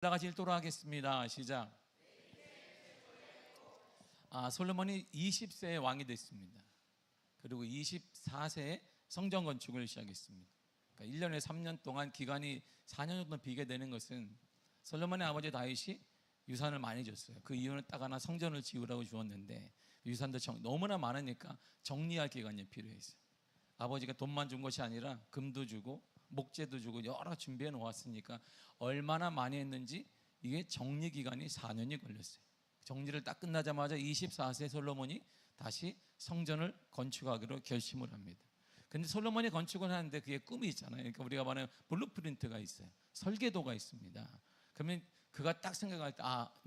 다 같이 읽도록 하겠습니다. 시작. 솔로몬이 20세에 왕이 됐습니다. 그리고 24세에 성전 건축을 시작했습니다. 그러니까 1년에 3년 동안 기간이 4년 정도 비게 되는 것은 솔로몬의 아버지 다윗이 유산을 많이 줬어요. 그 이유는 딱 하나, 성전을 지으라고 주었는데 유산도 너무나 많으니까 정리할 기간이 필요했어요. 아버지가 돈만 준 것이 아니라 금도 주고 목재도 주고 여러 준비해 놓았으니까 얼마나 많이 했는지 이게 정리 기간이 4년이 걸렸어요. 정리를 딱 끝나자마자 24세 솔로몬이 다시 성전을 건축하기로 결심을 합니다. 근데 솔로몬이 건축을 하는데 그게 꿈이 있잖아요. 그러니까 우리가 말하는 블루프린트가 있어요. 설계도가 있습니다. 그러면 그가 딱 생각할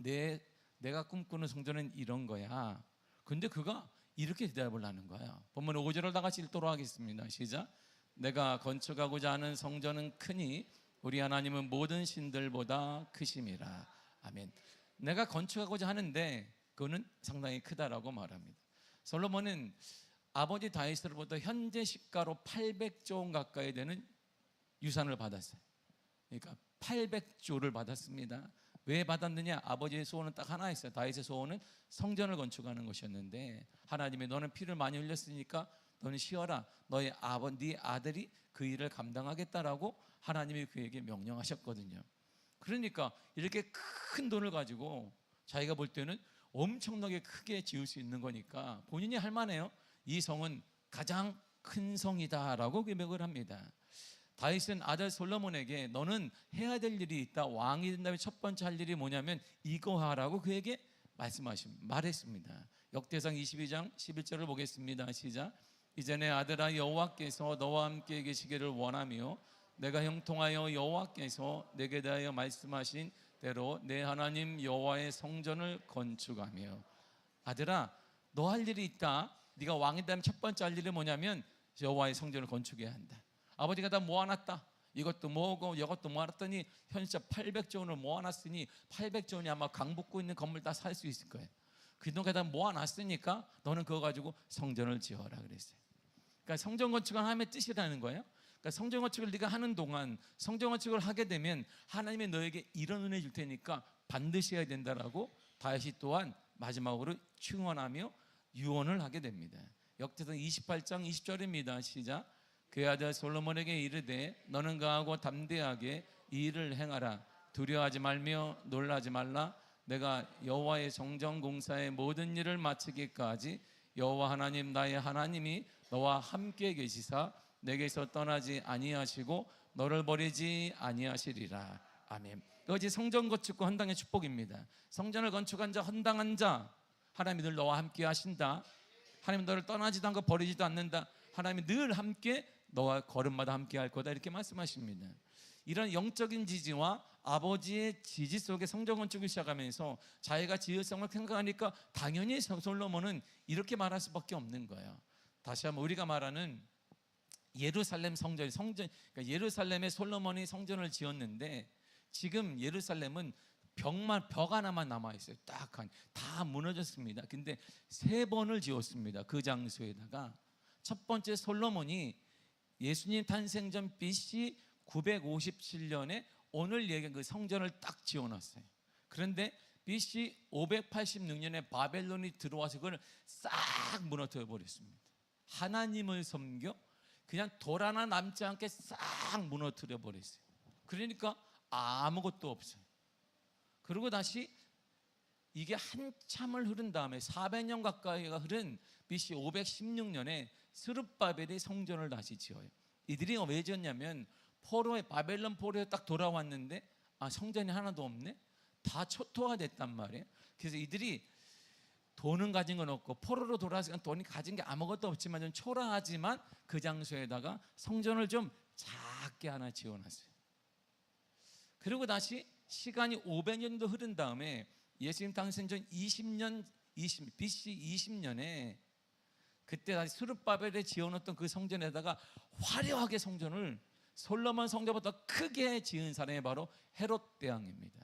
때 내가 꿈꾸는 성전은 이런 거야. 근데 그가 이렇게 대답을 하는 거야. 본문 5절을 다 같이 읽도록 하겠습니다. 시작. 내가 건축하고자 하는 성전은 크니 우리 하나님은 모든 신들보다 크심이라. 아멘. 내가 건축하고자 하는데 그거는 상당히 크다라고 말합니다. 솔로몬은 아버지 다윗으로부터 현재 시가로 800조 원 가까이 되는 유산을 받았어요. 그러니까 800조를 받았습니다. 왜 받았느냐? 아버지의 소원은 딱 하나 있어요. 다윗의 소원은 성전을 건축하는 것이었는데 하나님이 너는 피를 많이 흘렸으니까 너는 쉬어라. 네 아들이 그 일을 감당하겠다라고 하나님이 그에게 명령하셨거든요. 그러니까 이렇게 큰 돈을 가지고 자기가 볼 때는 엄청나게 크게 지을 수 있는 거니까 본인이 할 만해요. 이 성은 가장 큰 성이다라고 고백을 합니다. 다윗은 아들 솔로몬에게 너는 해야 될 일이 있다. 왕이 된다면 첫 번째 할 일이 뭐냐면 이거 하라고 그에게 말했습니다. 역대상 22장 11절을 보겠습니다. 시작. 이제 내 아들아 여호와께서 너와 함께 계시기를 원하며 내가 형통하여 여호와께서 내게 대하여 말씀하신 대로 내 하나님 여호와의 성전을 건축하며. 아들아, 너 할 일이 있다. 네가 왕이 되면 첫 번째 할 일이 뭐냐면 여호와의 성전을 건축해야 한다. 아버지가 다 모아놨다. 이것도 모으고 이것도 모아놨더니 현재 800조 원을 모아놨으니 800조 원이 아마 강북구 있는 건물 다 살 수 있을 거예요. 그 돈을 다 모아놨으니까 너는 그거 가지고 성전을 지어라 그랬어요. 그러니까 성전 건축을 하면 뜻이라는 거예요. 그러니까 성전 건축을 네가 하는 동안 성전 건축을 하게 되면 하나님이 너에게 이런 은혜 줄 테니까 반드시 해야 된다라고 다윗이 또한 마지막으로 충원하며 유언을 하게 됩니다. 역대상 28장 20절입니다. 시작. 그의 아들 솔로몬에게 이르되 너는 강하고 담대하게 이 일을 행하라. 두려워하지 말며 놀라지 말라. 내가 여호와의 성전 공사의 모든 일을 마치기까지 여호와 하나님 나의 하나님이 너와 함께 계시사 내게서 떠나지 아니하시고 너를 버리지 아니하시리라. 아멘. 이것이 성전 건축과 헌당의 축복입니다. 성전을 건축한 자, 헌당한 자, 하나님이 늘 너와 함께 하신다. 하나님은 너를 떠나지도 않고 버리지도 않는다. 하나님이 늘 함께 너와 걸음마다 함께 할 거다 이렇게 말씀하십니다. 이런 영적인 지지와 아버지의 지지 속에 성전 건축을 시작하면서 자기가 지을 성을 생각하니까 당연히 솔로몬은 이렇게 말할 수밖에 없는 거예요. 다시 한번 우리가 말하는 예루살렘 성전, 그러니까 예루살렘에 솔로몬이 성전을 지었는데 지금 예루살렘은 벽 하나만 남아있어요. 다 무너졌습니다. 근데 3번을 지었습니다. 그 장소에다가 첫 번째 솔로몬이 예수님 탄생 전 BC 957년에 오늘 얘기한 그 성전을 딱 지어놨어요. 그런데 BC 586년에 바벨론이 들어와서 그걸 싹 무너뜨려 버렸습니다. 하나님을 섬겨 그냥 돌 하나 남지 않게 싹 무너뜨려 버렸어요. 그러니까 아무것도 없어요. 그리고 다시 이게 한참을 흐른 다음에 400년 가까이가 흐른 BC 516년에 스룹바벨이 성전을 다시 지어요. 이들이 왜 지었냐면 바벨론 포로에 딱 돌아왔는데 성전이 하나도 없네? 다 초토화 됐단 말이에요. 그래서 이들이 돈은 가진 건 없고 포로로 돌아왔으니까 돈이 가진 게 아무것도 없지만 좀 초라하지만 그 장소에다가 성전을 좀 작게 하나 지어놨어요. 그리고 다시 시간이 500년도 흐른 다음에 예수님 탄생 전 BC 20년에 그때 다시 스룹바벨에 지어놓던 그 성전에다가 화려하게 성전을 솔로몬 성전보다 크게 지은 사람이 바로 헤롯 대왕입니다.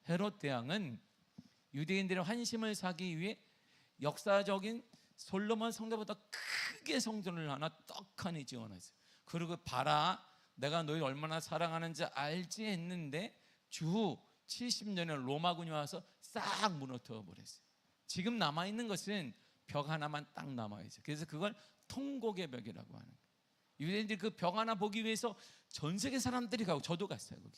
헤롯 대왕은 유대인들의 환심을 사기 위해 역사적인 솔로몬 성전보다 크게 성전을 하나 떡하니 지어놨어요. 그리고 봐라, 내가 너희를 얼마나 사랑하는지 알지 했는데 주 70년에 로마군이 와서 싹 무너뜨려 버렸어요. 지금 남아있는 것은 벽 하나만 딱 남아있어요. 그래서 그걸 통곡의 벽이라고 하는 거예요. 유대인들이 그 벽 하나 보기 위해서 전 세계 사람들이 가고 저도 갔어요. 거기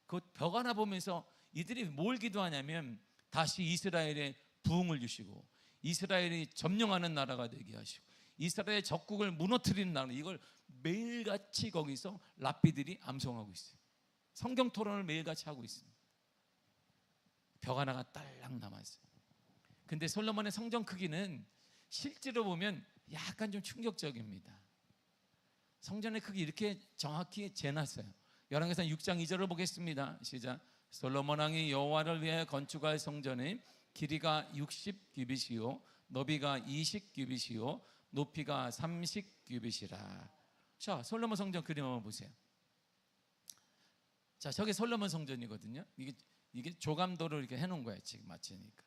그 벽 하나 보면서 이들이 뭘 기도하냐면 다시 이스라엘에 부흥을 주시고 이스라엘이 점령하는 나라가 되게 하시고 이스라엘의 적국을 무너뜨리는 나라, 이걸 매일같이 거기서 랍비들이 암송하고 있어요. 성경 토론을 매일같이 하고 있습니다. 벽 하나가 딸랑 남았어요. 근데 솔로몬의 성전 크기는 실제로 보면 약간 좀 충격적입니다. 성전의 크기 이렇게 정확히 재놨어요. 열왕기상 6장 2절을 보겠습니다. 시작. 솔로몬 왕이 여호와를 위해 건축할 성전의 길이가 60규빗이요 너비가 20규빗이요 높이가 30규빗이라. 자, 솔로몬 성전 그림 한번 보세요. 자, 저게 솔로몬 성전이거든요. 이게 조감도로 이렇게 해놓은 거예요. 지금 맞추니까.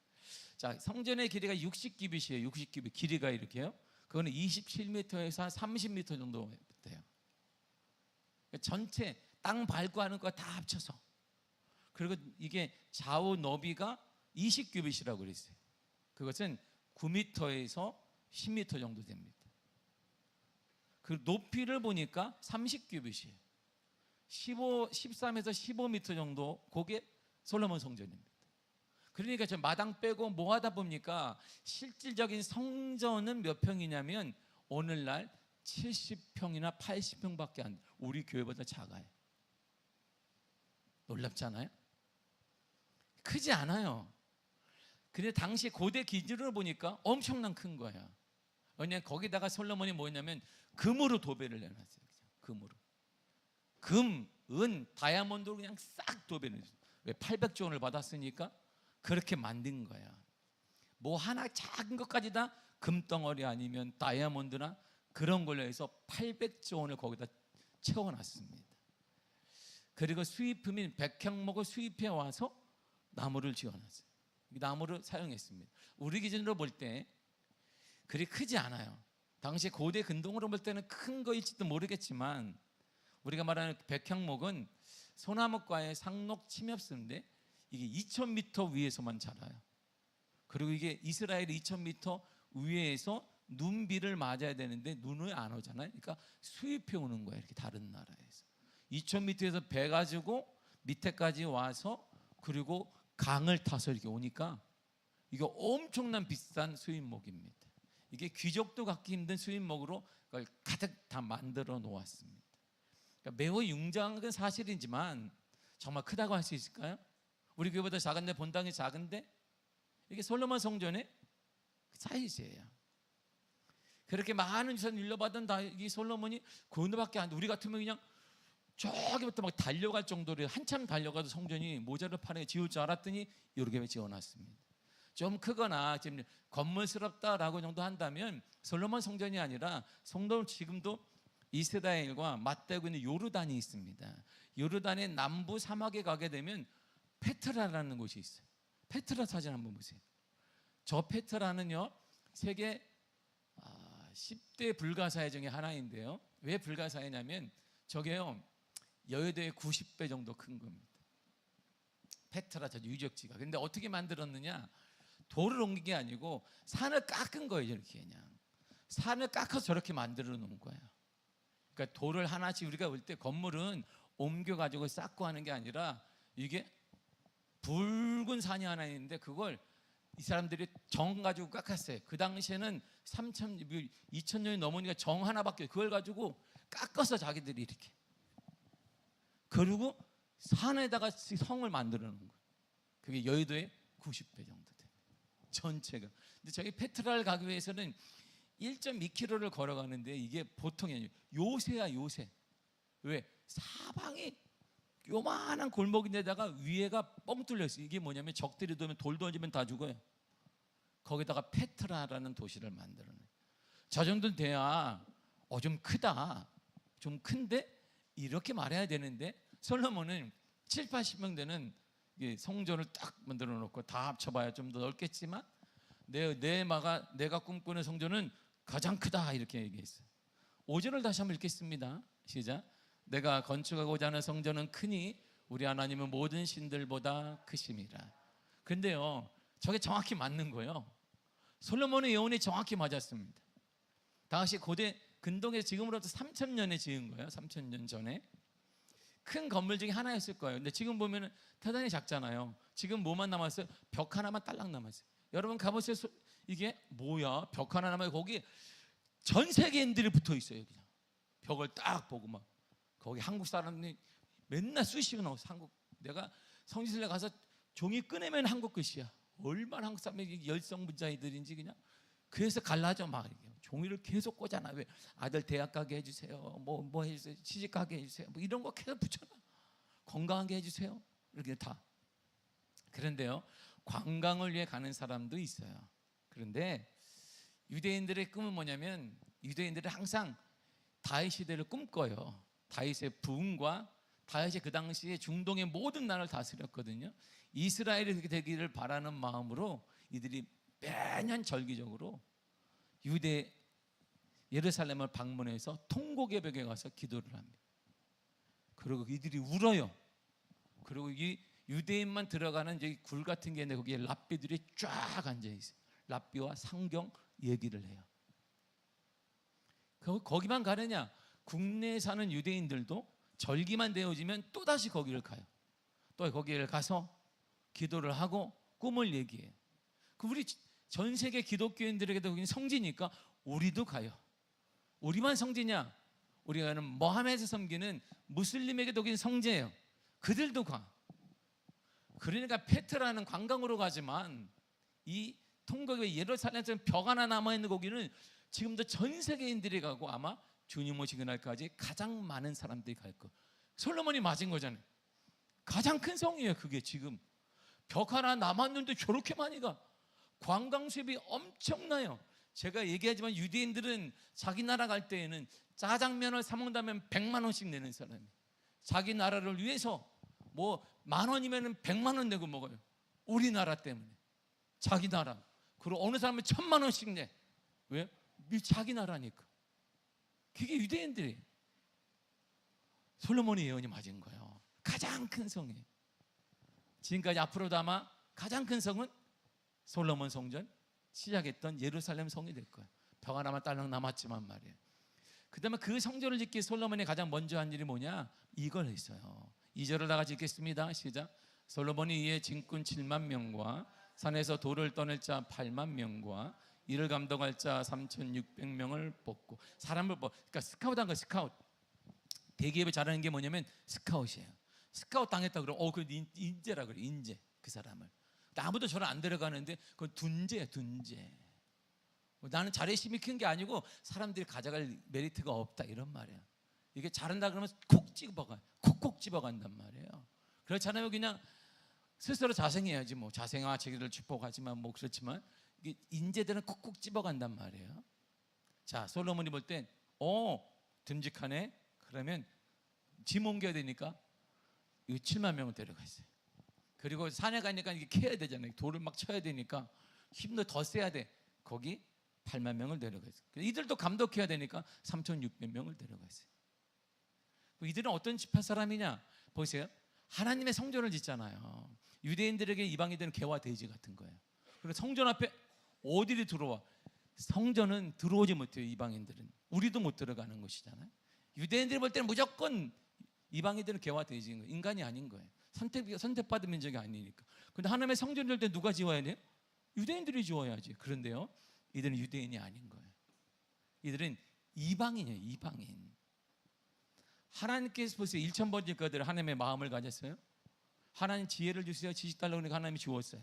자, 성전의 길이가 60규빗이에요. 60규빗 길이가 이렇게요. 그거는 27m에서 한 30m 정도 돼요. 전체 땅 밟고 하는 거 다 합쳐서. 그리고 이게 좌우 너비가 20규빗이라고 그랬어요. 그것은 9m에서 10m 정도 됩니다. 그 높이를 보니까 30규빗이에요. 13에서 15m 정도, 그게 솔로몬 성전입니다. 그러니까 저 마당 빼고 뭐 하다 보니까 실질적인 성전은 몇 평이냐면 오늘날 70평이나 80평밖에 안 돼요. 우리 교회보다 작아요. 놀랍잖아요? 크지 않아요. 근데 당시 고대 기준으로 보니까 엄청난 큰 거야. 왜냐하면 거기다가 솔로몬이 뭐냐면 금으로 도배를 해놨어요. 금으로. 금, 은, 다이아몬드로 그냥 싹 도배를 했어요. 왜? 800조 원을 받았으니까 그렇게 만든 거야. 뭐 하나 작은 것까지 다 금덩어리 아니면 다이아몬드나 그런 걸로 해서 800조 원을 거기다 채워놨습니다. 그리고 수입품인 백향목을 수입해 와서 나무를 지어놨어요. 나무를 사용했습니다. 우리 기준으로 볼 때 그리 크지 않아요. 당시 고대 근동으로 볼 때는 큰 거일지도 모르겠지만 우리가 말하는 백향목은 소나무과의 상록 침엽수인데 이게 2000m 위에서만 자라요. 그리고 이게 이스라엘 2000m 위에서 눈비를 맞아야 되는데 눈을 안 오잖아요. 그러니까 수입해 오는 거예요. 이렇게 다른 나라에서 2000m에서 배 가지고 밑에까지 와서 그리고 강을 타서 이렇게 오니까 이거 엄청난 비싼 수입목입니다. 이게 귀족도 갖기 힘든 수입목으로 그걸 가득 다 만들어 놓았습니다. 그러니까 매우 웅장한 사실이지만 정말 크다고 할 수 있을까요? 우리 교회보다 작은데 본당이 작은데 이게 솔로몬 성전의 사이즈예요. 그렇게 많은 유산 일러받은 이 솔로몬이 그 정도밖에 안 돼. 우리 같으면 그냥 저기부터 막 달려갈 정도로 한참 달려가도 성전이 모자를 파내 지을 줄 알았더니 이렇게 지어놨습니다. 좀 크거나 지금 건물스럽다라고 정도 한다면 솔로몬 성전이 아니라 성도는 지금도 이스라엘과 맞대고 있는 요르단이 있습니다. 요르단의 남부 사막에 가게 되면 페트라라는 곳이 있어요. 페트라 사진 한번 보세요. 저 페트라는요 세계 10대 불가사의 중에 하나인데요. 왜 불가사의냐면 저게요 여의도의 90배 정도 큰 겁니다. 페트라 저 유적지가. 근데 어떻게 만들었느냐? 돌을 옮긴 게 아니고 산을 깎은 거예요. 이렇게 그냥 산을 깎아서 저렇게 만들어 놓은 거예요. 그러니까 돌을 하나씩 우리가 볼 때 건물은 옮겨 가지고 쌓고 하는 게 아니라 이게 붉은 산이 하나 있는데 그걸 이 사람들이 정 가지고 깎았어요. 그 당시에는 2000년이 넘으니까 정 하나밖에 그걸 가지고 깎아서 자기들이 이렇게 그리고 산에다가 성을 만들어 놓은 거예요. 그게 여의도의 90배 정도 돼요. 전체가. 근데 저기 페트라를 가기 위해서는 1.2km를 걸어가는데 이게 보통이 아니에요. 요새야 요새. 왜? 사방이 요만한 골목인데다가 위에가 뻥 뚫려 있어요. 이게 뭐냐면 적들이 들어오면 돌 던지면 다 죽어요. 거기다가 페트라라는 도시를 만들어내요. 저 정도는 돼야 좀 크다. 좀 큰데 이렇게 말해야 되는데 솔로몬은 7, 80명 되는 성전을 딱 만들어 놓고 다 합쳐봐야 좀 더 넓겠지만 내가 꿈꾸는 성전은 가장 크다 이렇게 얘기했어요. 5절을 다시 한번 읽겠습니다. 시작. 내가 건축하고자 하는 성전은 크니 우리 하나님은 모든 신들보다 크심이라. 근데요, 저게 정확히 맞는 거예요. 솔로몬의 예언이 정확히 맞았습니다. 당시 고대 근동에서 지금으로부터 3,000년에 지은 거예요. 3,000년 전에 큰 건물 중에 하나였을 거예요. 근데 지금 보면은 대단히 작잖아요. 지금 뭐만 남았어요? 벽 하나만 딸랑 남았어요. 여러분 가보세요. 이게 뭐야? 벽 하나 남아요. 거기 전 세계인들이 붙어 있어요. 그냥 벽을 딱 보고 막 거기 한국 사람들이 맨날 수시로 나와서 한국, 내가 성지순례 가서 종이 꺼내면 한국 글씨야. 얼마나 한국 사람이 열성분자이들인지 그냥. 그래서 갈라져 막 이렇게 종이를 계속 꽂아놔. 왜 아들 대학 가게 해주세요. 뭐 해주세요. 시집 가게 해주세요. 뭐 이런 거 계속 붙여놔. 건강하게 해주세요. 이렇게 다. 그런데요, 관광을 위해 가는 사람도 있어요. 그런데 유대인들의 꿈은 뭐냐면, 유대인들은 항상 다윗 시대를 꿈꿔요. 다윗의 부흥과 다윗이 그 당시에 중동의 모든 나라를 다스렸거든요. 이스라엘이 그렇게 되기를 바라는 마음으로 이들이 매년 절기적으로 유대 예루살렘을 방문해서 통곡의 벽에 가서 기도를 합니다. 그리고 이들이 울어요. 그리고 이 유대인만 들어가는 저기 굴 같은 게 있는데 거기에 랍비들이 쫙 앉아 있어요. 랍비와 성경 얘기를 해요. 거기만 가느냐? 국내에 사는 유대인들도 절기만 되어지면 또다시 거기를 가요. 또 거기를 가서 기도를 하고 꿈을 얘기해요. 우리 전 세계 기독교인들에게도 거기는 성지니까 우리도 가요. 우리만 성지냐? 우리가는 모하메드 섬기는 무슬림에게도 거기는 성지예요. 그들도 가. 그러니까 페트라는 관광으로 가지만 이 통곡의 예루살렘처럼 벽 하나 남아있는 거기는 지금도 전 세계인들이 가고 아마 주님 오시는 날까지 가장 많은 사람들이 갈 거. 솔로몬이 맞은 거잖아요. 가장 큰 성이에요. 그게 지금 벽 하나 남았는데 저렇게 많이 가. 관광 수입이 엄청나요. 제가 얘기하지만 유대인들은 자기 나라 갈 때에는 짜장면을 사 먹는다면 100만 원씩 내는 사람이에요. 자기 나라를 위해서 뭐 10,000원이면 100만 원 내고 먹어요. 우리나라 때문에. 자기 나라. 그리고 어느 사람은 1,000만 원씩 내. 왜? 자기 나라니까. 그게 유대인들이. 솔로몬의 예언이 맞은 거예요. 가장 큰 성이에요. 지금까지 앞으로도 아마 가장 큰 성은 솔로몬 성전 시작했던 예루살렘 성이 될 거예요. 벽 하나만 딸랑 남았지만 말이에요. 그 다음에 그 성전을 짓기 솔로몬이 가장 먼저 한 일이 뭐냐? 이걸 했어요. 2절을 다 같이 읽겠습니다. 시작. 솔로몬이 이에 진군 7만 명과 산에서 돌을 떠낼 자 8만 명과 이를 감독할 자 3,600명을 뽑고. 사람을 그러니까 스카웃한 거. 스카웃. 대기업이 잘하는 게 뭐냐면 스카웃이에요. 스카웃 당했다 그러면 그 인재라 그래. 인재. 그 사람을 아무도 저를 안 데려가는데 그건 둔재야. 둔재. 나는 자존심이 큰 게 아니고 사람들이 가져갈 메리트가 없다 이런 말이야. 이게 잘한다 그러면 콕 집어가, 콕콕 집어간단 말이에요. 그렇잖아요. 그냥 스스로 자생해야지 뭐. 자생아 자기를 축복하지만 뭐 그렇지만 이게 인재들은 콕콕 집어간단 말이에요. 자, 솔로몬이 볼 땐 듬직하네. 그러면 짐 옮겨야 되니까 7만 명을 데려갔어요. 그리고 산에 가니까 이게 캐야 되잖아요. 돌을 막 쳐야 되니까 힘도 더 세야 돼. 거기 8만 명을 데려갔어요. 이들도 감독해야 되니까 3,600명을 데려갔어요. 이들은 어떤 지파 사람이냐? 보세요. 하나님의 성전을 짓잖아요. 유대인들에게 이방인들은 개와 돼지 같은 거예요. 그리고 성전 앞에 어디를 들어와? 성전은 들어오지 못해요. 이방인들은. 우리도 못 들어가는 것이잖아요. 유대인들이 볼 때는 무조건 이방인들은 개와 돼지인 거예요. 인간이 아닌 거예요. 선택받은 민족이 아니니까. 근데 하나님의 성전을 질 때 누가 지어야 돼요? 유대인들이 지어야지. 그런데요, 이들은 유대인이 아닌 거예요. 이들은 이방인이에요. 이방인. 하나님께서 보세요. 1,000번 거들 하나님의 마음을 가졌어요. 하나님 지혜를 주세요. 지식 달라고 하니까 하나님이 주었어요.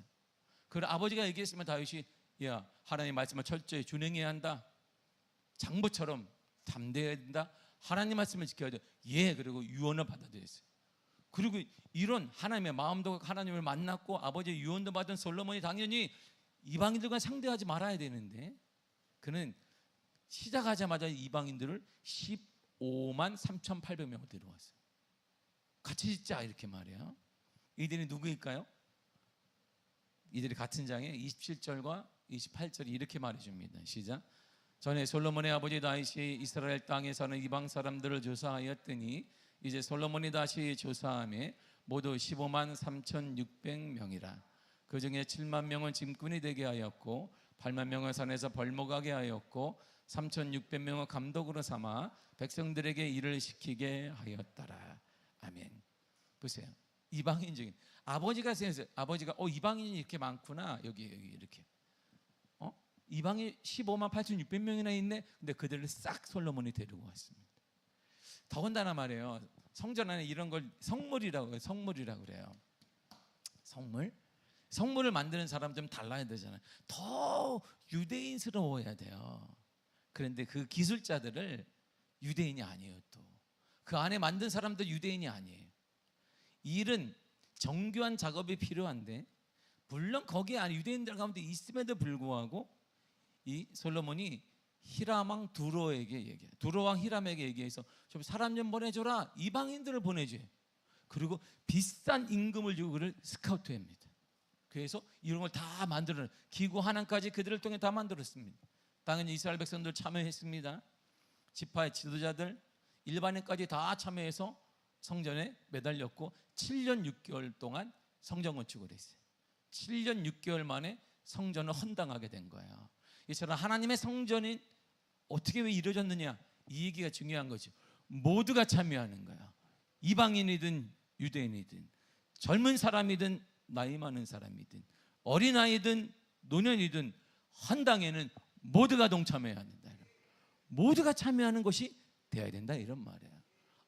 그리고 아버지가 얘기했으면 다윗이 야, 하나님 말씀을 철저히 준행해야 한다. 장부처럼 담대해야 된다. 하나님 말씀을 지켜야 돼. 예, 그리고 유언을 받아들였어요. 그리고 이런 하나님의 마음도 하나님을 만났고 아버지의 유언도 받은 솔로몬이 당연히 이방인들과 상대하지 말아야 되는데 그는 시작하자마자 이방인들을 15만 3,800명을 데려왔어요. 같이 짓자 이렇게 말이야. 이들이 누구일까요? 이들이 같은 장에 27절과 28절이 이렇게 말해줍니다. 시작. 전에 솔로몬의 아버지 다윗이 이스라엘 땅에 사는 이방 사람들을 조사하였더니 이제 솔로몬이 다시 조사함에 모두 15만 3,600명이라. 그 중에 7만 명은 짐꾼이 되게 하였고 8만 명은 산에서 벌목하게 하였고 3,600명은 감독으로 삼아 백성들에게 일을 시키게 하였더라. 아멘. 보세요. 이방인적인 아버지가 생각해서 아버지가 이방인이 이렇게 많구나. 여기 이렇게 이방인 15만 8,600명이나 있네. 근데 그들을 싹 솔로몬이 데리고 왔습니다. 더군다나 말이에요. 성전 안에 이런 걸 성물이라고 그래요. 성물을 만드는 사람 좀 달라야 되잖아요. 더 유대인스러워야 돼요. 그런데 그 기술자들을 유대인이 아니에요. 또 그 안에 만든 사람도 유대인이 아니에요. 이 일은 정교한 작업이 필요한데 물론 거기에 유대인들 가운데 있음에도 불구하고 이 솔로몬이 히람왕 두로왕 히람에게 얘기해서 좀 사람 좀 보내줘라. 이방인들을 보내줘요. 그리고 비싼 임금을 주고 그를 스카우트합니다. 그래서 이런 걸 다 만들어 기구 하나까지 그들을 통해 다 만들었습니다. 당연히 이스라엘 백성들 참여했습니다. 지파의 지도자들 일반인까지 다 참여해서 성전에 매달렸고 7년 6개월 동안 성전 건축을 했어요. 7년 6개월 만에 성전을 헌당하게 된 거예요. 이처럼 하나님의 성전이 어떻게 왜 이루어졌느냐, 이 얘기가 중요한 거죠. 모두가 참여하는 거야. 이방인이든 유대인이든 젊은 사람이든 나이 많은 사람이든 어린아이든 노년이든 헌당에는 모두가 동참해야 한다. 모두가 참여하는 것이 되어야 된다, 이런 말이에요.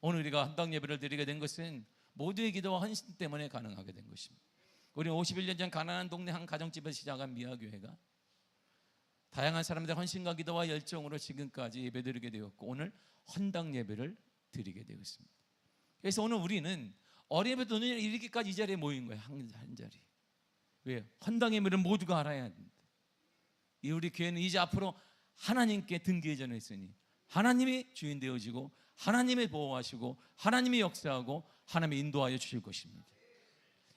오늘 우리가 헌당 예배를 드리게 된 것은 모두의 기도와 헌신 때문에 가능하게 된 것입니다. 우리 51년 전 가난한 동네 한 가정집에서 시작한 미아교회가 다양한 사람들의 헌신과 기도와 열정으로 지금까지 예배드리게 되었고 오늘 헌당 예배를 드리게 되었습니다. 그래서 오늘 우리는 어린예배 노년에 이르기까지 이 자리에 모인 거예요. 한 자리. 왜요? 헌당 예배를 모두가 알아야 합니다. 이 우리 교회는 이제 앞으로 하나님께 등기해져 있으니 하나님이 주인 되어지고 하나님이 보호하시고 하나님이 역사하고 하나님이 인도하여 주실 것입니다.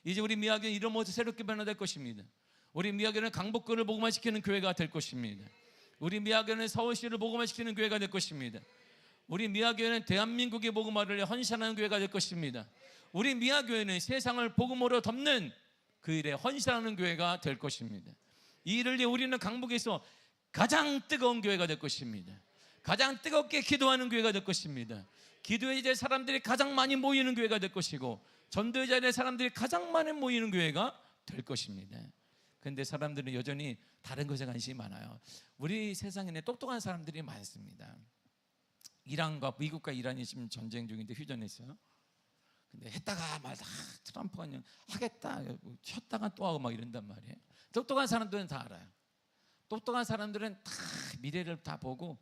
이제 우리 미아교는 이런 모습 새롭게 변화될 것입니다. 우리 미아교는 강북구를 복음화시키는 교회가 될 것입니다. 우리 미아교는 서울시를 복음화시키는 교회가 될 것입니다. 우리 미아교회는 대한민국의 복음화를 헌신하는 교회가 될 것입니다. 우리 미아교회는 세상을 복음으로 덮는 그 일에 헌신하는 교회가 될 것입니다. 이 일을 위해 우리는 강북에서 가장 뜨거운 교회가 될 것입니다. 가장 뜨겁게 기도하는 교회가 될 것입니다. 기도의 자리에 사람들이 가장 많이 모이는 교회가 될 것이고 전도의 자리에 사람들이 가장 많이 모이는 교회가 될 것입니다. 그런데 사람들은 여전히 다른 것에 관심이 많아요. 우리 세상에는 똑똑한 사람들이 많습니다. 이란과 미국과 이란이 지금 전쟁 중인데 휴전했어요. 근데 했다가 말다 트럼프가 그냥 하겠다 쉬었다가 또 하고 막 이런단 말이에요. 똑똑한 사람들은 다 알아요. 똑똑한 사람들은 다 미래를 다 보고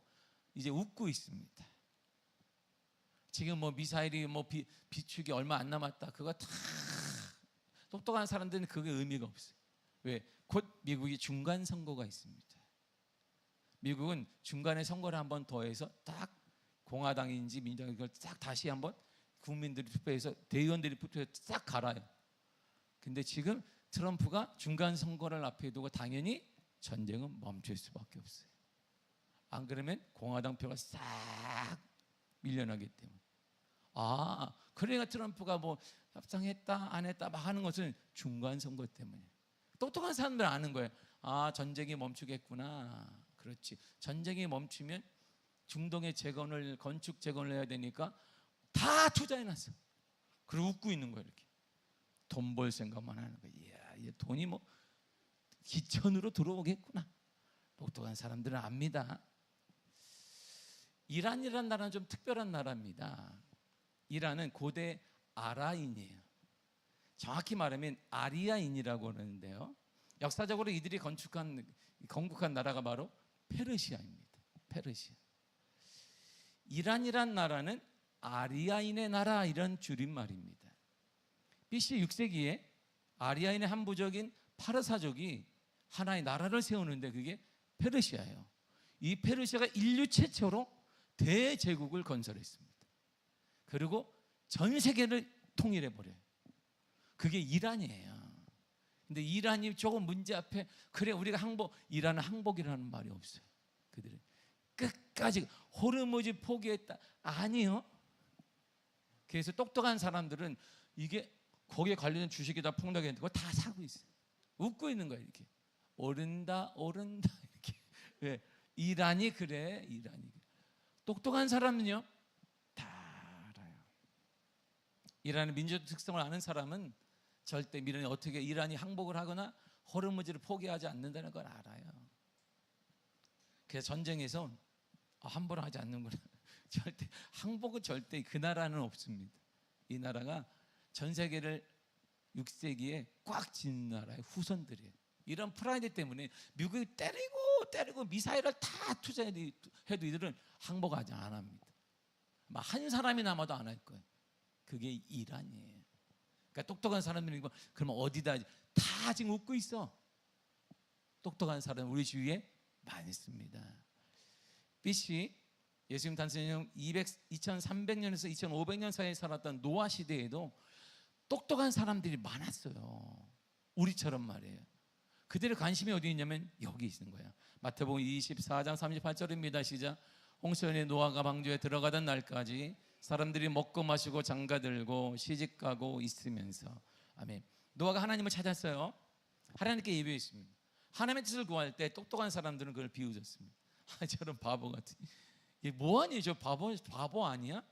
이제 웃고 있습니다. 지금 뭐 미사일이 뭐 비축이 얼마 안 남았다. 그거 다 똑똑한 사람들은 그게 의미가 없어요. 왜? 곧 미국이 중간 선거가 있습니다. 미국은 중간에 선거를 한번 더해서 딱 공화당인지 민주당 이걸 딱 다시 한번 국민들이 투표해서 대의원들이 투표해서 싹 갈아요. 근데 지금 트럼프가 중간 선거를 앞에 두고 당연히 전쟁은 멈출 수밖에 없어요. 안 그러면 공화당 표가 싹 밀려나기 때문에. 그러니까 트럼프가 뭐 협상했다 안 했다 막 하는 것은 중간 선거 때문에. 똑똑한 사람들은 아는 거예요. 전쟁이 멈추겠구나. 그렇지. 전쟁이 멈추면 중동의 재건을 건축 재건을 해야 되니까 다 투자해놨어. 그리고 웃고 있는 거예요. 이렇게 돈 벌 생각만 하는 거예요. 이야, 이 돈이 뭐 기천으로 들어오겠구나. 똑똑한 사람들은 압니다. 이란이라는 나라는 좀 특별한 나라입니다. 이란은 고대 아라인이에요. 정확히 말하면 아리아인이라고 하는데요. 역사적으로 이들이 건국한 나라가 바로 페르시아입니다. 페르시아. 이란이란 나라는 아리아인의 나라 이런 줄임말입니다. BC 6세기에 아리아인의 한 부족인 파르사족이 하나의 나라를 세우는데 그게 페르시아예요. 이 페르시아가 인류 최초로 대제국을 건설했습니다. 그리고 전 세계를 통일해버려요. 그게 이란이에요. 근데 이란이 조금 문제 앞에 그래 우리가 이란은 항복이라는 말이 없어요. 그들은 끝까지 호르무즈 포기했다. 아니요. 그래서 똑똑한 사람들은 이게 거기에 관련된 주식이 다 폭락했는데 그거 다 사고 있어요. 웃고 있는 거예요. 이렇게 오른다 오른다 이렇게. 왜? 이란이 그래. 이란이 그래. 똑똑한 사람은요 다 알아요. 이란의 민주주의 특성을 아는 사람은 절대 이란이 항복을 하거나 호르무즈를 포기하지 않는다는 걸 알아요. 그래서 전쟁에서 함부로 하지 않는구나. 절대 항복은 절대 그 나라는 없습니다. 이 나라가 전 세계를 6세기에 꽉 쥔 나라의 후손들이에요. 이런 프라이드 때문에 미국이 때리고 미사일을 다 투자해도 이들은 항복하지 안 합니다. 한 사람이 남아도 안 할 거예요. 그게 이란이에요. 그러니까 똑똑한 사람들이 그러면 어디다 다 지금 웃고 있어. 똑똑한 사람 우리 주위에 많이 있습니다. BC 예수님 탄생 2300년에서 2500년 사이에 살았던 노아 시대에도 똑똑한 사람들이 많았어요. 우리처럼 말이에요. 그들의 관심이 어디 있냐면 여기 있는 거예요. 마태복음 24장 38절입니다. 시작. 홍수연의 노아가 방주에 들어가던 날까지 사람들이 먹고 마시고 장가들고 시집가고 있으면서. 아멘. 노아가 하나님을 찾았어요. 하나님께 예배했습니다. 하나님의 뜻을 구할 때 똑똑한 사람들은 그걸 비웃었습니다. 저런 바보 같은, 이게 뭐하니? 저 바보 아니야?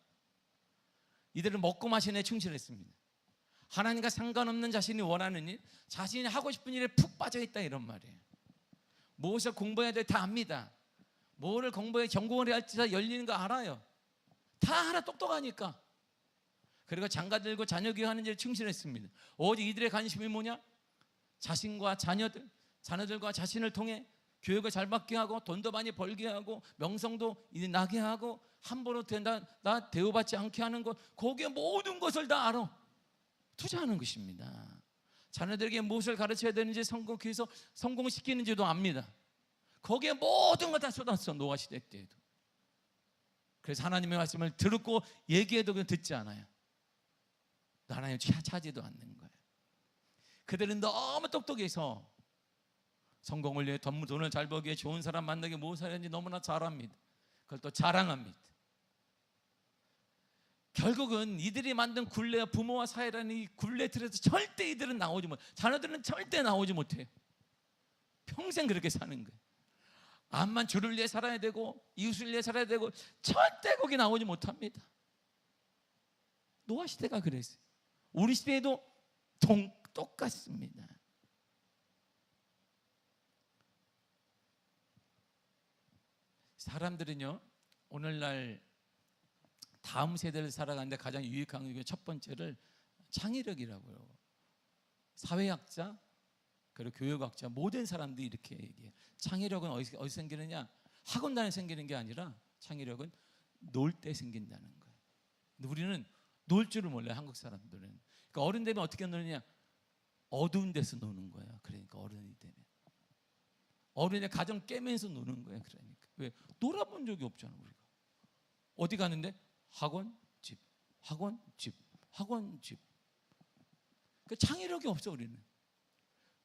이들은 먹고 마시는 데 충실했습니다. 하나님과 상관없는 자신이 원하는 일, 자신이 하고 싶은 일에 푹 빠져있다 이런 말이에요. 무엇을 공부해야 돼 다 압니다. 뭐를 공부해 전공을 해야 할지 다 열리는 거 알아요. 다 알아. 똑똑하니까. 그리고 장가들고 자녀 교육하는 일에 충실했습니다. 오직 이들의 관심이 뭐냐? 자신과 자녀들과 자신을 통해 교육을 잘 받게 하고 돈도 많이 벌게 하고 명성도 나게 하고 함부로 나 대우받지 않게 하는 것, 거기에 모든 것을 다 알아. 투자하는 것입니다. 자녀들에게 무엇을 가르쳐야 되는지 교회에서 성공시키는지도 압니다. 거기에 모든 걸 다 쏟았어. 노아 시대 때에도. 그래서 하나님의 말씀을 듣고 얘기해도 그냥 듣지 않아요. 하나님 차지도 않는 거예요. 그들은 너무 똑똑해서 성공을 위해 돈을 잘 벌기 위해 좋은 사람 만나기 무엇을 하는지 너무나 잘 압니다. 그걸 또 자랑합니다. 결국은 이들이 만든 굴레와 부모와 사회라는 이 굴레 틀에서 절대 이들은 나오지 못해요. 자녀들은 절대 나오지 못해요. 평생 그렇게 사는 거예요. 암만 주를 위해 살아야 되고 이웃을 위해 살아야 되고 절대 거기 나오지 못합니다. 노아 시대가 그랬어요. 우리 시대에도 똑같습니다. 사람들은요 오늘날 다음 세대를 살아가는데 가장 유익한 게 첫 번째를 창의력이라고요. 사회학자 그리고 교육학자 모든 사람들이 이렇게 얘기해요. 창의력은 어디서 생기느냐? 학원 다닐 생기는 게 아니라 창의력은 놀 때 생긴다는 거예요. 근데 우리는 놀 줄을 몰라요. 한국 사람들은. 그러니까 어른 되면 어떻게 노느냐? 어두운 데서 노는 거야. 그러니까 어른이 되면 어른의 가정 깨면서 노는 거야. 그러니까 왜? 놀아본 적이 없잖아. 우리가 어디 가는데 학원 집 학원 집 학원 집. 그 창의력이 없어 우리는.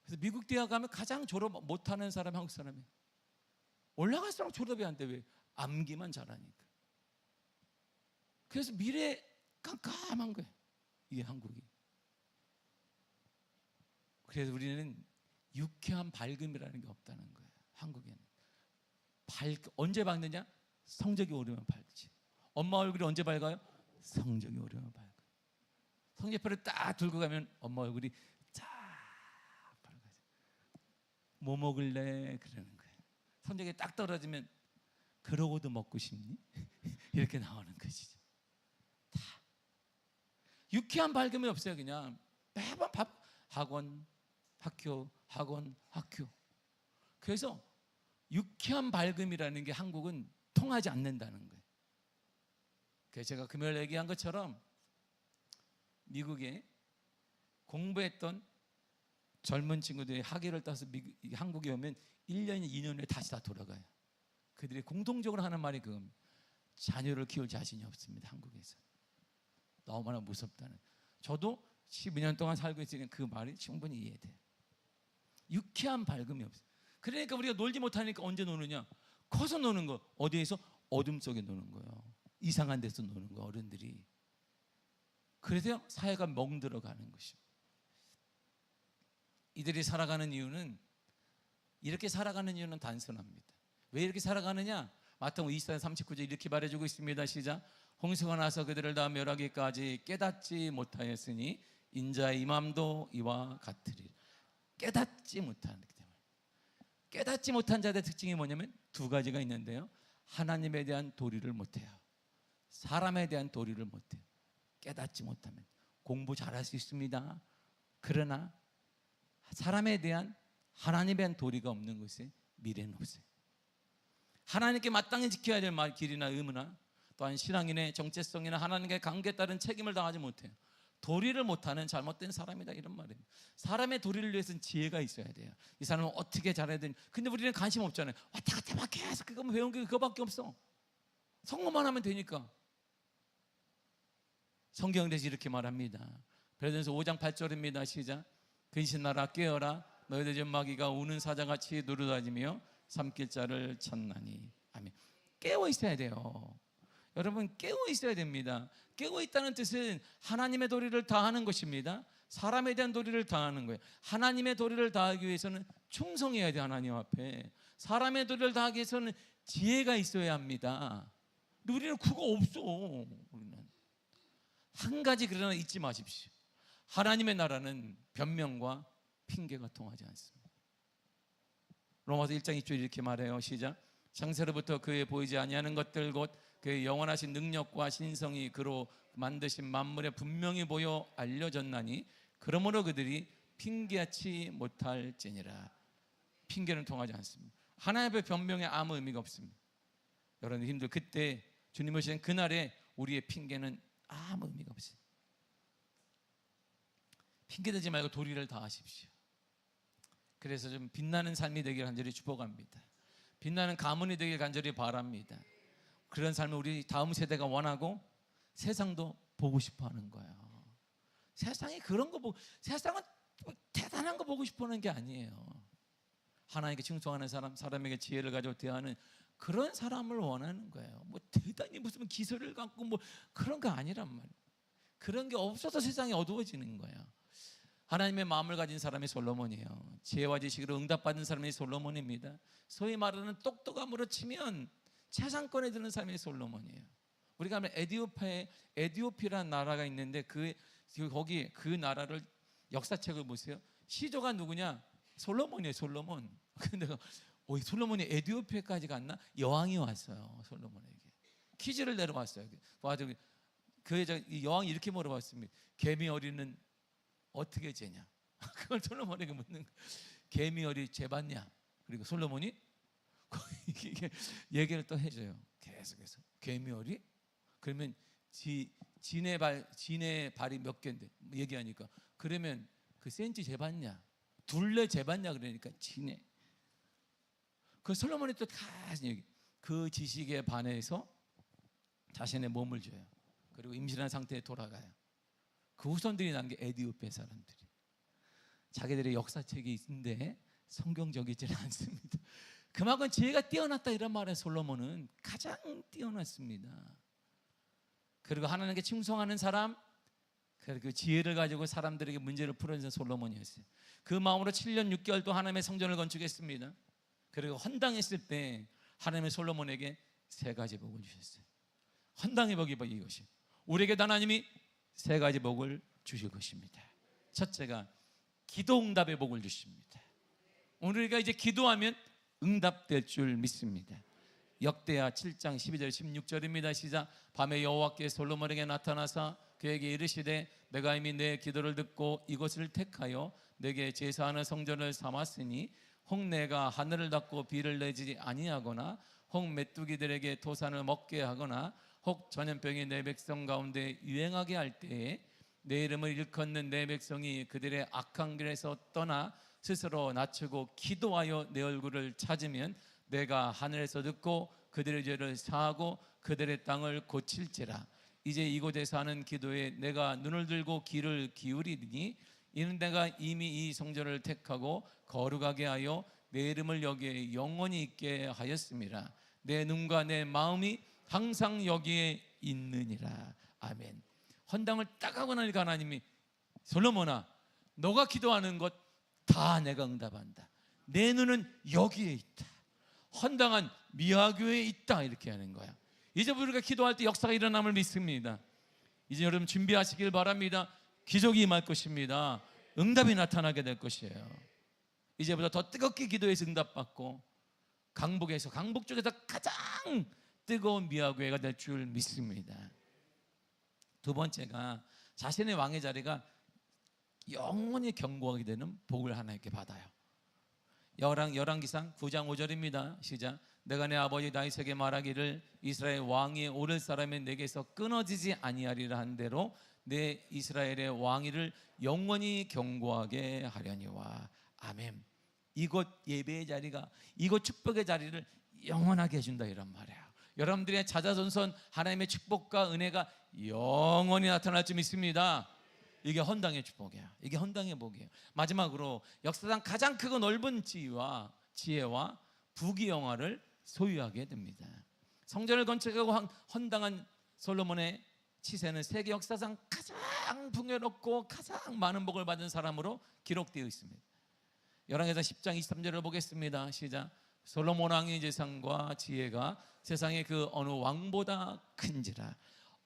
그래서 미국 대학 가면 가장 졸업 못하는 사람이 한국 사람이에요. 올라갈수록 졸업이 안 돼. 왜? 암기만 잘하니까. 그래서 미래 깜깜한 거예요. 이게 한국이. 그래서 우리는 유쾌한 밝음이라는 게 없다는 거예요. 한국에는. 언제 밝느냐? 성적이 오르면 밝지. 엄마 얼굴이 언제 밝아요? 성적이 오르면 밝아요. 성적표를 딱 들고 가면 엄마 얼굴이 쫙 밝아져. 뭐 먹을래? 그러는 거예요. 성적이 딱 떨어지면 그러고도 먹고 싶니? 이렇게 나오는 것이죠. 다 유쾌한 밝음이 없어요. 그냥 매번 학원, 학교, 학원, 학교. 그래서 유쾌한 밝음이라는 게 한국은 통하지 않는다는 거예요. 그래서 제가 금요일 얘기한 것처럼 미국에 공부했던 젊은 친구들이 학위를 따서 한국에 오면 1년, 2년 후에 다시 다 돌아가요. 그들이 공통적으로 하는 말이 그겁니다. 자녀를 키울 자신이 없습니다. 한국에서. 너무나 무섭다는. 저도 12년 동안 살고 있으니까 그 말이 충분히 이해돼요. 유쾌한 밝음이 없어요. 그러니까 우리가 놀지 못하니까 언제 노느냐? 커서 노는 거. 어디에서? 어둠 속에 노는 거예요. 이상한 데서 노는 거. 어른들이. 그래서 사회가 멍들어가는 것입니다. 이들이 살아가는 이유는, 이렇게 살아가는 이유는 단순합니다. 왜 이렇게 살아가느냐? 마태복음 24장 39절 이렇게 말해주고 있습니다. 시작. 홍수가 나서 그들을 다 멸하기까지 깨닫지 못하였으니 인자의 임함도 이와 같으리라. 깨닫지 못하기 때문에. 깨닫지 못한 자들의 특징이 뭐냐면 두 가지가 있는데요. 하나님에 대한 도리를 못해요. 사람에 대한 도리를 못해요. 깨닫지 못하면 공부 잘할 수 있습니다. 그러나 사람에 대한, 하나님에 대한 도리가 없는 것에 미래는 없어요. 하나님께 마땅히 지켜야 될 말, 길이나 의무나 또한 신앙인의 정체성이나 하나님과의 관계에 따른 책임을 다하지 못해요. 도리를 못하는 잘못된 사람이다, 이런 말입니다. 사람의 도리를 위해서는 지혜가 있어야 돼요. 이 사람은 어떻게 잘해야 되는. 근데 우리는 관심 없잖아요. 왔다 갔다 막 계속 그거만 배운 게 그거밖에 없어. 성공만 하면 되니까. 성경에서 이렇게 말합니다. 베드로전서 5장 8절입니다. 시작. 근신하라 깨어라 너희들 집 마귀가 우는 사자같이 누르다니며 삼킬 자를 찾나니. 아멘. 깨어 있어야 돼요. 여러분, 깨어 있어야 됩니다. 깨어 있다는 뜻은 하나님의 도리를 다하는 것입니다. 사람에 대한 도리를 다하는 거예요. 하나님의 도리를 다하기 위해서는 충성해야 돼요. 하나님 앞에. 사람의 도리를 다하기 위해서는 지혜가 있어야 합니다. 우리는 그거 없어. 우리는 한 가지 그러나 잊지 마십시오. 하나님의 나라는 변명과 핑계가 통하지 않습니다. 로마서 1장 2절 이렇게 말해요. 시작. 창세로부터 그의 보이지 아니하는 것들 곧 그의 영원하신 능력과 신성이 그로 만드신 만물에 분명히 보여 알려졌나니 그러므로 그들이 핑계하지 못할지니라. 핑계는 통하지 않습니다. 하나님의 변명에 아무 의미가 없습니다. 여러분들 그때 주님 오신 그날에 우리의 핑계는 아무 의미가 없어요. 핑계대지 말고 도리를 다하십시오. 그래서 좀 빛나는 삶이 되길 간절히 축복합니다. 빛나는 가문이 되길 간절히 바랍니다. 그런 삶을 우리 다음 세대가 원하고 세상도 보고 싶어하는 거예요. 세상이 그런 거 보고, 세상은 대단한 거 보고 싶어하는 게 아니에요. 하나님께 충성하는 사람, 사람에게 지혜를 가지고 대하는 그런 사람을 원하는 거예요. 뭐 대단히 무슨 기술을 갖고 뭐 그런 거 아니란 말이에요. 그런 게 없어서 세상이 어두워지는 거예요. 하나님의 마음을 가진 사람이 솔로몬이에요. 지혜와 지식으로 응답받은 사람이 솔로몬입니다. 소위 말하는 똑똑함으로 치면 최상권에 드는 사람이 솔로몬이에요. 우리가 하면 에디오피라는 나라가 있는데 거기 그 나라를 역사책을 보세요. 시조가 누구냐? 솔로몬이에요. 솔로몬. 근데 솔로몬이 에디오피아까지 갔나? 여왕이 왔어요. 솔로몬에게 퀴즈를 내려왔어요. 이 여왕이 이렇게 물어봤습니다. 개미 어리는 어떻게 재냐? 그걸 솔로몬에게 묻는 거예요. 개미 어리 재봤냐? 그리고 솔로몬이 이게 얘기를 또 해줘요. 계속해서 개미 어리? 그러면 진의 발이 몇 개인데 얘기하니까 그러면 그 센치 재봤냐? 둘레 재봤냐? 그러니까 진의. 그 솔로몬이 또 다 얘기. 그 지식에 반해서 자신의 몸을 줘요. 그리고 임신한 상태에 돌아가요. 그 후손들이 난 게 에디오피아 사람들이. 자기들의 역사책이 있는데 성경적이지는 않습니다. 그만큼 지혜가 뛰어났다 이런 말에 솔로몬은 가장 뛰어났습니다. 그리고 하나님께 충성하는 사람, 그 지혜를 가지고 사람들에게 문제를 풀어주는 솔로몬이었어요. 그 마음으로 7년 6개월 동안 하나님의 성전을 건축했습니다. 그리고 헌당했을 때 하나님의 솔로몬에게 세 가지 복을 주셨어요. 헌당의 복이 이것이, 우리에게 하나님이 세 가지 복을 주실 것입니다. 첫째가 기도 응답의 복을 주십니다. 우리가 이제 기도하면 응답될 줄 믿습니다. 역대하 7장 12절 16절입니다. 시작. 밤에 여호와께 솔로몬에게 나타나사 그에게 이르시되 내가 이미 내 기도를 듣고 이곳을 택하여 내게 제사하는 성전을 삼았으니 혹 내가 하늘을 닫고 비를 내지 아니하거나 혹 메뚜기들에게 토산을 먹게 하거나 혹 전염병이 내 백성 가운데 유행하게 할 때에 내 이름을 일컫는 내 백성이 그들의 악한 길에서 떠나 스스로 낮추고 기도하여 내 얼굴을 찾으면 내가 하늘에서 듣고 그들의 죄를 사하고 그들의 땅을 고칠지라. 이제 이곳에서 하는 기도에 내가 눈을 들고 귀를 기울이니 이는 내가 이미 이 성전을 택하고 거룩하게 하여 내 이름을 여기에 영원히 있게 하였습니다. 내 눈과 내 마음이 항상 여기에 있느니라. 아멘. 헌당을 딱 하고 나니까 하나님이 솔로몬아, 너가 기도하는 것 다 내가 응답한다. 내 눈은 여기에 있다. 헌당한 미아교에 있다. 이렇게 하는 거야. 이제 우리가 기도할 때 역사가 일어남을 믿습니다. 이제 여러분 준비하시길 바랍니다. 기적이 임할 것입니다. 응답이 나타나게 될 것이에요. 이제부터 더 뜨겁게 기도해서 응답받고 강북 쪽에서 가장 뜨거운 미아교회가 될 줄 믿습니다. 두 번째가 자신의 왕의 자리가 영원히 견고하게 되는 복을 하나님께 받아요. 열왕기상 9장 5절입니다. 시작. 내가 내 아버지 다윗에게 말하기를 이스라엘 왕위에 오를 사람이 내게서 끊어지지 아니하리라 한 대로 내 이스라엘의 왕위를 영원히 견고하게 하려니와. 아멘. 이곳 예배의 자리가, 이곳 축복의 자리를 영원하게 해준다, 이런 말이에요. 여러분들의 자자손손 하나님의 축복과 은혜가 영원히 나타날 줄 믿습니다. 이게 헌당의 축복이야. 이게 헌당의 복이에요. 마지막으로 역사상 가장 크고 넓은 지혜와 부귀영화를 소유하게 됩니다. 성전을 건축하고 헌당한 솔로몬의 치세는 세계 역사상 가장 풍요롭고 가장 많은 복을 받은 사람으로 기록되어 있습니다. 열왕기상 10장 23절을 보겠습니다. 시작. 솔로몬 왕의 재산과 지혜가 세상의 그 어느 왕보다 큰지라.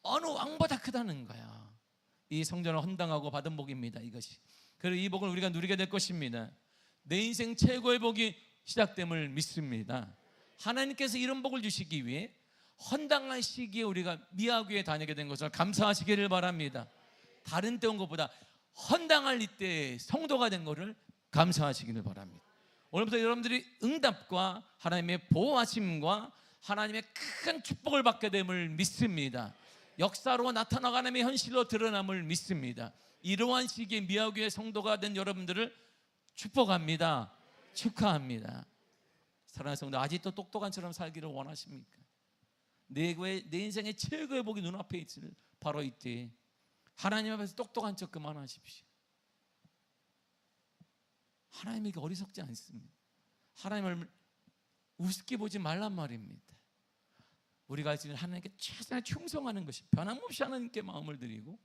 어느 왕보다 크다는 거야. 이 성전을 헌당하고 받은 복입니다. 이것이. 그리고 이 복을 우리가 누리게 될 것입니다. 내 인생 최고의 복이 시작됨을 믿습니다. 하나님께서 이런 복을 주시기 위해 헌당한 시기에 우리가 미아교에 다니게 된 것을 감사하시기를 바랍니다. 다른 때 온 것보다 헌당할 이때 성도가 된 것을 감사하시기를 바랍니다. 오늘부터 여러분들이 응답과 하나님의 보호하심과 하나님의 큰 축복을 받게 됨을 믿습니다. 역사로 나타나가 하나님의 현실로 드러남을 믿습니다. 이러한 시기에 미아교의 성도가 된 여러분들을 축복합니다. 축하합니다. 사랑하는 성도, 아직도 똑똑한처럼 살기를 원하십니까? 내 인생의 최고의 복이 눈앞에 있을 바로 이때 하나님 앞에서 똑똑한 척 그만하십시오. 하나님에게 어리석지 않습니다. 하나님을 우습게 보지 말란 말입니다. 우리가 할 수 있는 하나님께 최선을 충성하는 것이, 변함없이 하나님께 마음을 드리고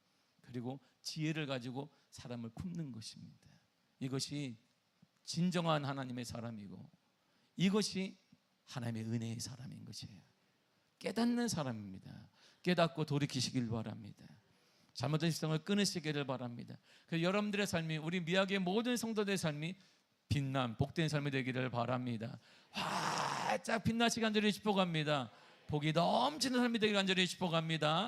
그리고 지혜를 가지고 사람을 품는 것입니다. 이것이 진정한 하나님의 사람이고 이것이 하나님의 은혜의 사람인 것이에요. 깨닫는 사람입니다. 깨닫고 돌이키시길 바랍니다. 잘못된 시선을 끊으시기를 바랍니다. 그래서 여러분들의 삶이, 우리 미학의 모든 성도들의 삶이 빛남, 복된 삶이 되기를 바랍니다. 활짝 빛나시기 간절히 축복합니다. 복이 넘치는 삶이 되기를 간절히 축복합니다.